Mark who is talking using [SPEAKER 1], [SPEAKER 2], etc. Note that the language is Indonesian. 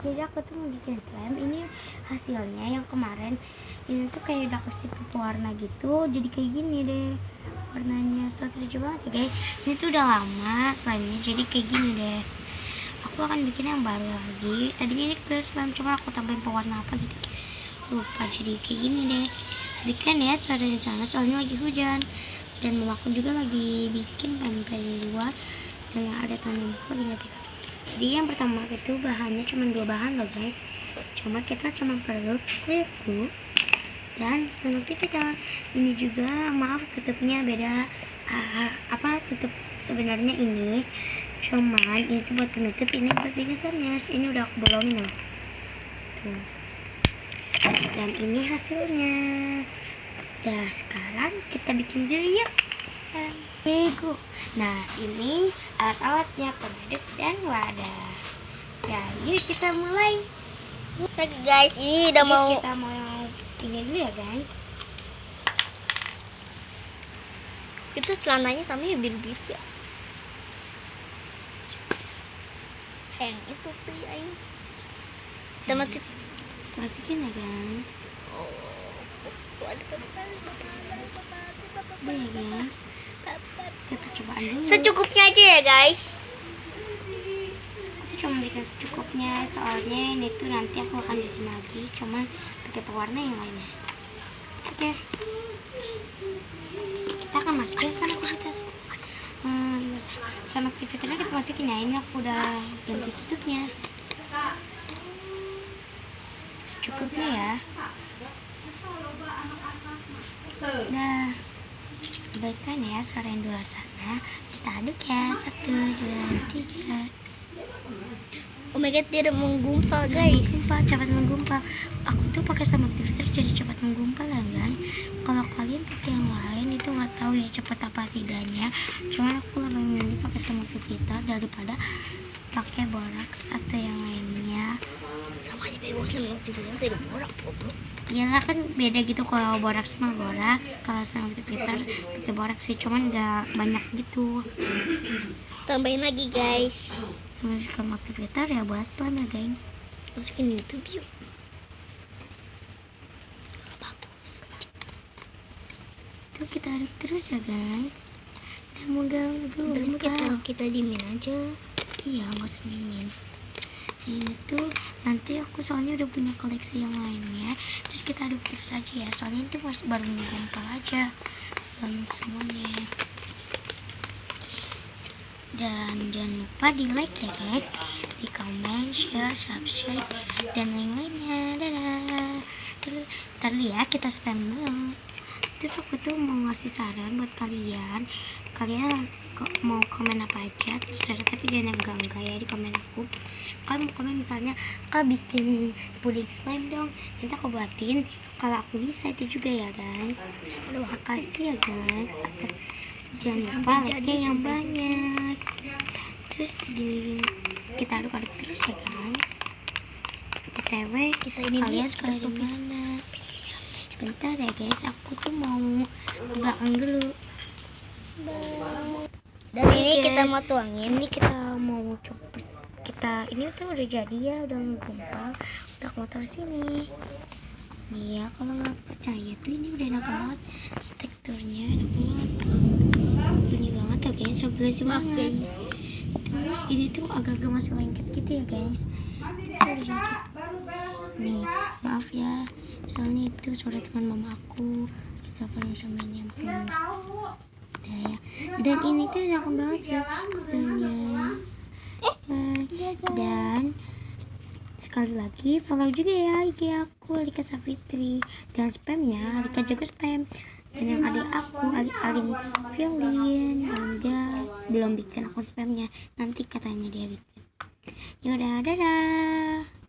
[SPEAKER 1] Jadi aku tuh mau bikin slime. Ini hasilnya yang kemarin. Ini tuh kayak udah aku sip warna gitu. Jadi kayak gini deh warnanya. So lucu banget ya guys. Ini tuh udah lama slime-nya. Jadi kayak gini deh. Aku akan bikin yang baru lagi. Tadinya ini clear slime, cuma aku tambahin pewarna apa gitu. Lupa, jadi kayak gini deh. Bikin ya suara di sana soalnya lagi hujan. Dan mamaku juga lagi bikin pempek di luar. Dan yang ada tanam buku lagi. Jadi yang pertama itu bahannya cuma 2 bahan loh guys. Cuma kita cuma perlu clear glue dan selama kita ini juga, maaf tutupnya beda. Tutup sebenarnya ini cuman ini tuh buat penutup, ini buat bikin slime-nya. Ini udah aku bolongin loh tuh. Dan ini hasilnya. Nah sekarang kita bikin dulu yuk. Bego. Nah ini alat-alatnya, pengaduk dan wadah. Ya yuk kita mulai.
[SPEAKER 2] Oke guys, ini udah mau
[SPEAKER 1] Kita mau ini dulu ya guys.
[SPEAKER 2] itu celananya sama ya biru-biru ya. Yang itu tuh ayo. Kita
[SPEAKER 1] Masukin ya guys. Udah ya guys. Kita percobaan dulu.
[SPEAKER 2] Secukupnya aja ya guys.
[SPEAKER 1] Itu cuma bikin secukupnya, soalnya ini tuh nanti aku akan bikin lagi, cuman pakai pewarna yang lainnya. Oke. Kita akan masukin sama filter. Sama filternya kita masukin ya. Ini aku udah ganti tutupnya. Secukupnya ya. Nah, baikkan ya suara yang di luar sana. Kita aduk ya. 1, 2, 3.
[SPEAKER 2] Oh my god, dia udah menggumpal guys.
[SPEAKER 1] Cepat menggumpal. Aku tuh pakai sama filter jadi cepat menggumpal ya guys. Kalau kalian pakai yang lain itu nggak tahu ya cepat apa tidaknya. Cuman aku lebih milih pakai sama filter daripada pakai boraks atau yang lainnya.
[SPEAKER 2] Sama aja bebas lah, tidak borak goblok.
[SPEAKER 1] Iyalah kan beda gitu, kalau boraks mah boraks, kalau sama filter pakai boraks sih, cuman nggak banyak gitu.
[SPEAKER 2] Tambahin lagi guys.
[SPEAKER 1] Terus kalau filter ya buat slime ya guys.
[SPEAKER 2] Masukin YouTube yuk.
[SPEAKER 1] Tuh kita aduk terus ya guys. Dan moga
[SPEAKER 2] Kita diemin aja.
[SPEAKER 1] iya nggak usah dingin. Ini tuh nanti aku soalnya udah punya koleksi yang lainnya, terus kita aduk terus aja ya, soalnya itu masih baru menggumpal aja belum semuanya. Dan jangan lupa di like ya guys, di comment, share, subscribe dan lain-lainnya. Dadah. Terus tadi ya kita spam dulu. Terus aku tuh mau ngasih saran buat kalian mau komen apa aja terserah, tapi jangan yang enggak ya di komen aku. Kalian mau komen misalnya, kak bikin puding slime dong, nanti aku buatin kalau aku bisa itu juga ya guys. Makasih ya guys. Jangan lupa like yang banyak. Terus kita aduk-aduk terus ya guys. BTW kalian suka di mana? Bentar ya guys, aku tuh mau ke belakang dulu.
[SPEAKER 2] Dan ini kita mau tuangin.
[SPEAKER 1] Ini kita mau coba. Ini tuh udah jadi ya, udah menggumpal. Udah aku taruh sini. Iya, kalau nggak percaya tuh ini udah enak banget. Teksturnya enak banget. Ini banget ya guys, so glazzy banget. Terus ini tuh agak-agak masih lengket gitu ya guys. Itu udah jadi. Nih, maaf ya, soalnya itu suara teman mama aku. Kita sama nyampe. Ya. Dan ini tuh enak banget sih teksturnya. Dan sekali lagi follow juga ya IG aku, Alika Safitri, dan spamnya Alika juga spam. Dan yang adik aku Alin Violin, dan dia belum bikin akun spamnya, nanti katanya dia bikin. Yaudah, dadah.